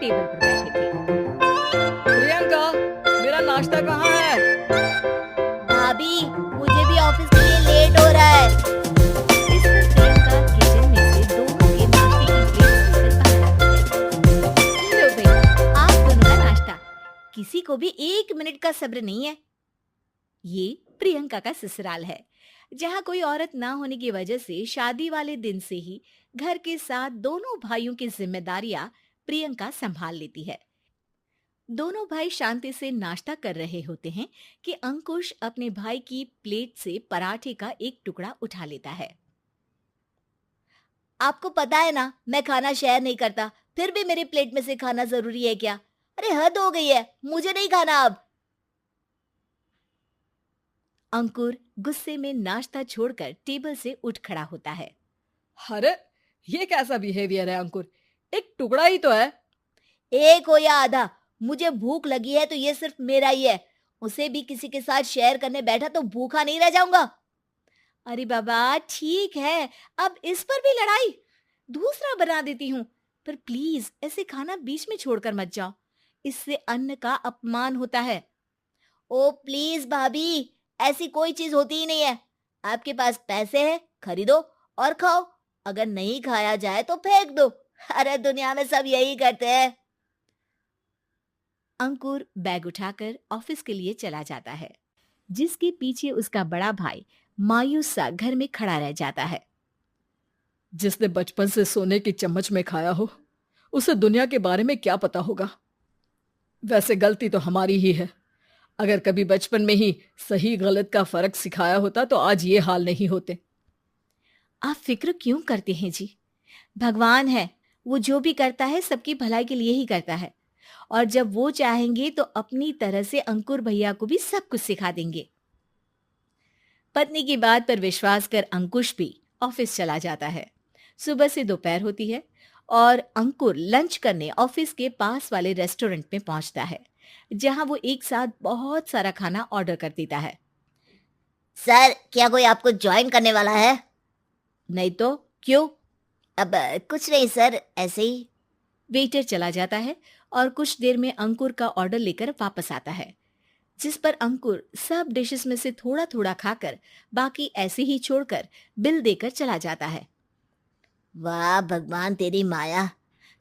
Table पर बैठे थे। प्रियंका, मेरा नाश्ता कहाँ है? भाभी, मुझे भी ऑफिस के लिए लेट हो रहा है। इस पर प्रियंका किचन में से दोनों के नाश्ते की प्लेट्स लेकर बाहर आती है। लो भाई, आप दोनों का नाश्ता। किसी को भी 1 मिनट का सब्र नहीं है। ये प्रियंका का ससुराल है, जहाँ कोई औरत ना होने की वजह से शादी वाले दिन से ही घर के साथ दोनों भाइयों की जिम्मेदारियां प्रियंका संभाल लेती है। दोनों भाई शांति से नाश्ता कर रहे होते हैं कि अंकुश अपने भाई की प्लेट से पराठे का एक टुकड़ा उठा लेता है। आपको पता है ना, मैं खाना शेयर नहीं करता, फिर भी मेरी प्लेट में से खाना जरूरी है क्या? अरे हद हो गई है, मुझे नहीं खाना अब। अंकुर गुस्से में नाश्ता छोड़कर टेबल से उठ खड़ा होता है। अरे, ये कैसा बिहेवियर है अंकुर? एक टुकड़ा ही तो है। एक हो या आधा, मुझे भूख लगी है तो ये सिर्फ मेरा ही है। उसे भी किसी के साथ शेयर करने बैठा तो भूखा नहीं रह जाऊंगा। अरे बाबा ठीक है, अब इस पर भी लड़ाई। दूसरा बना देती हूँ, पर प्लीज ऐसे खाना बीच में छोड़कर मत जाओ, इससे अन्न का अपमान होता है। ओ प्लीज भाभी, ऐसी कोई चीज होती ही नहीं है। आपके पास पैसे हैं, खरीदो और खाओ। अगर नहीं खाया जाए तो फेंक दो। अरे दुनिया में सब यही करते हैं। अंकुर बैग उठाकर ऑफिस के लिए चला जाता है, जिसके पीछे उसका बड़ा भाई मायूस सा घर में खड़ा रह जाता है। जिसने बचपन से सोने की चम्मच में खाया हो, उसे दुनिया के बारे में क्या पता होगा। वैसे गलती तो हमारी ही है। अगर कभी बचपन में ही सही गलत का फर्क सिखाया होता तो आज ये हाल नहीं होते। आप फिक्र क्यों करते हैं जी? भगवान है, वो जो भी करता है सबकी भलाई के लिए ही करता है, और जब वो चाहेंगे तो अपनी तरह से अंकुर भैया को भी सब कुछ सिखा देंगे। पत्नी की बात पर विश्वास कर अंकुश भी ऑफिस चला जाता है। सुबह से दोपहर होती है और अंकुर लंच करने ऑफिस के पास वाले रेस्टोरेंट में पहुंचता है, जहां वो एक साथ बहुत सारा खाना ऑर्डर कर देता है। सर, क्या कोई आपको ज्वाइन करने वाला है? नहीं तो क्यों? अब कुछ नहीं सर, ऐसे ही। वेटर चला जाता है और कुछ देर में अंकुर का ऑर्डर लेकर वापस आता है, जिस पर अंकुर सब डिशेस में से थोड़ा थोड़ा खाकर बाकी ऐसे ही छोड़कर बिल देकर चला जाता है। वाह भगवान, तेरी माया।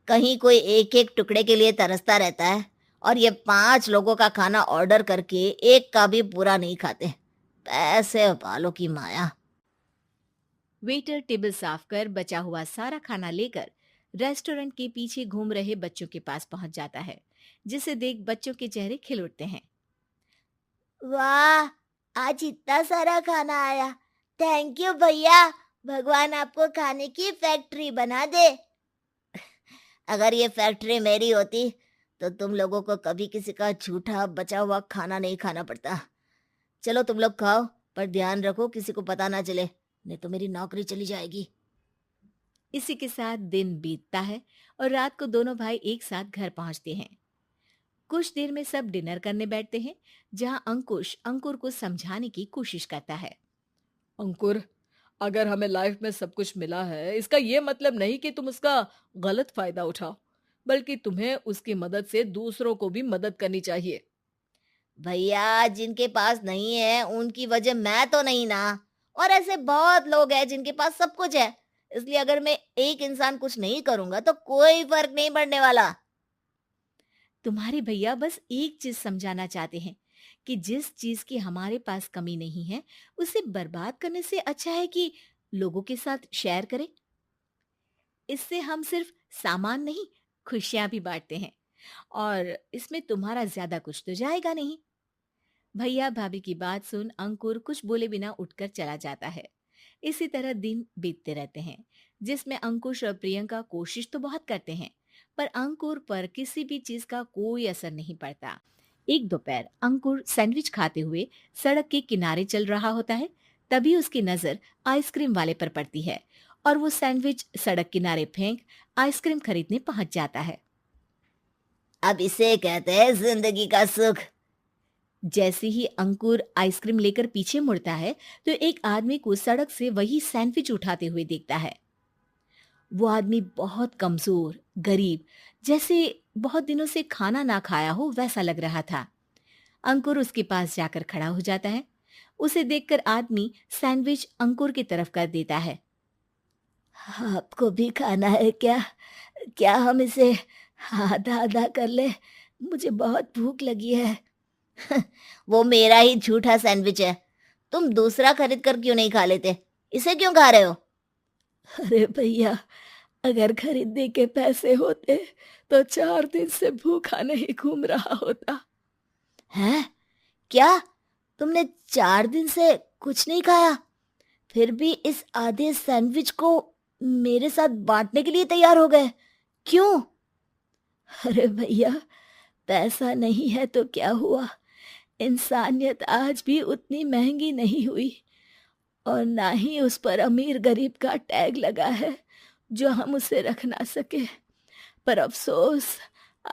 कहीं कोई एक एक टुकड़े के लिए तरसता रहता है और ये 5 लोगों का खाना ऑर्डर करके एक का भी पूरा नहीं खाते। पैसे वालों की माया। वेटर टेबल साफ कर बचा हुआ सारा खाना लेकर रेस्टोरेंट के पीछे घूम रहे बच्चों के पास पहुंच जाता है, जिसे देख बच्चों के चेहरे खिल उठते हैं। वाह, आज इतना सारा खाना आया। थैंक यू भैया, भगवान आपको खाने की फैक्ट्री बना दे। अगर ये फैक्ट्री मेरी होती तो तुम लोगों को कभी किसी का झूठा बचा हुआ खाना नहीं खाना पड़ता। चलो तुम लोग खाओ, पर ध्यान रखो किसी को पता ना चले, नहीं तो मेरी नौकरी चली जाएगी। इसी के साथ दिन बीतता है और रात को दोनों भाई एक साथ घर पहुंचते हैं। कुछ देर में सब डिनर करने बैठते हैं, जहां अंकुश अंकुर को समझाने की कोशिश करता है। अंकुर, अगर हमें लाइफ में सब कुछ मिला है, इसका ये मतलब नहीं कि तुम उसका गलत फायदा उठाओ, बल्कि तुम्हें उसकी मदद से दूसरों को भी मदद करनी चाहिए। भैया, जिनके पास नहीं है उनकी वजह मैं तो नहीं ना। और ऐसे बहुत लोग हैं जिनके पास सब कुछ है। इसलिए अगर मैं एक इंसान कुछ नहीं करूंगा तो कोई फर्क नहीं पड़ने वाला। तुम्हारे भैया बस एक चीज समझाना चाहते हैं कि जिस चीज की हमारे पास कमी नहीं है, उसे बर्बाद करने से अच्छा है कि लोगों के साथ शेयर करें। इससे हम सिर्फ सामान नहीं, खुशियां भी बांटते हैं, और इसमें तुम्हारा ज्यादा कुछ तो जाएगा नहीं। भैया भाभी की बात सुन अंकुर कुछ बोले बिना उठकर चला जाता है। इसी तरह दिन बीतते रहते हैं, जिसमें अंकुश और प्रियंका कोशिश तो बहुत करते हैं, पर अंकुर पर किसी भी चीज का कोई असर नहीं पड़ता। एक दोपहर अंकुर सैंडविच खाते हुए सड़क के किनारे चल रहा होता है। तभी उसकी नजर आइसक्रीम वाले पर पड़ती है और वो सैंडविच सड़क किनारे फेंक आइसक्रीम खरीदने पहुंच जाता है। अब इसे कहते हैं जिंदगी का सुख। जैसे ही अंकुर आइसक्रीम लेकर पीछे मुड़ता है तो एक आदमी को सड़क से वही सैंडविच उठाते हुए देखता है। वो आदमी बहुत कमजोर, गरीब, जैसे बहुत दिनों से खाना ना खाया हो वैसा लग रहा था। अंकुर उसके पास जाकर खड़ा हो जाता है। उसे देखकर आदमी सैंडविच अंकुर की तरफ कर देता है। आपको भी खाना है क्या? क्या हम इसे आधा आधा कर ले? मुझे बहुत भूख लगी है। वो मेरा ही झूठा सैंडविच है। तुम दूसरा खरीद कर क्यों नहीं खा लेते? इसे क्यों खा रहे हो? अरे भैया, अगर खरीदने के पैसे होते तो 4 दिन से भूखा नहीं घूम रहा होता। हैं? क्या? तुमने 4 दिन से कुछ नहीं खाया? फिर भी इस आधे सैंडविच को मेरे साथ बांटने के लिए तैयार हो गए? क्यों? अरे भैया, पैसा नहीं है तो क्या हुआ, इंसानियत आज भी उतनी महंगी नहीं हुई, और ना ही उस पर अमीर गरीब का टैग लगा है जो हम उसे रख ना सके। पर अफसोस,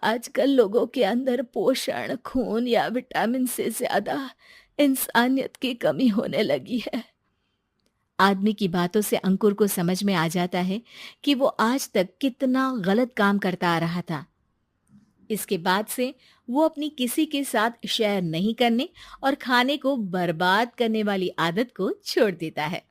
आजकल लोगों के अंदर पोषण, खून या विटामिन से ज्यादा इंसानियत की कमी होने लगी है। आदमी की बातों से अंकुर को समझ में आ जाता है कि वो आज तक कितना गलत काम करता आ रहा था। इसके बाद से वो अपनी किसी के साथ शेयर नहीं करने और खाने को बर्बाद करने वाली आदत को छोड़ देता है।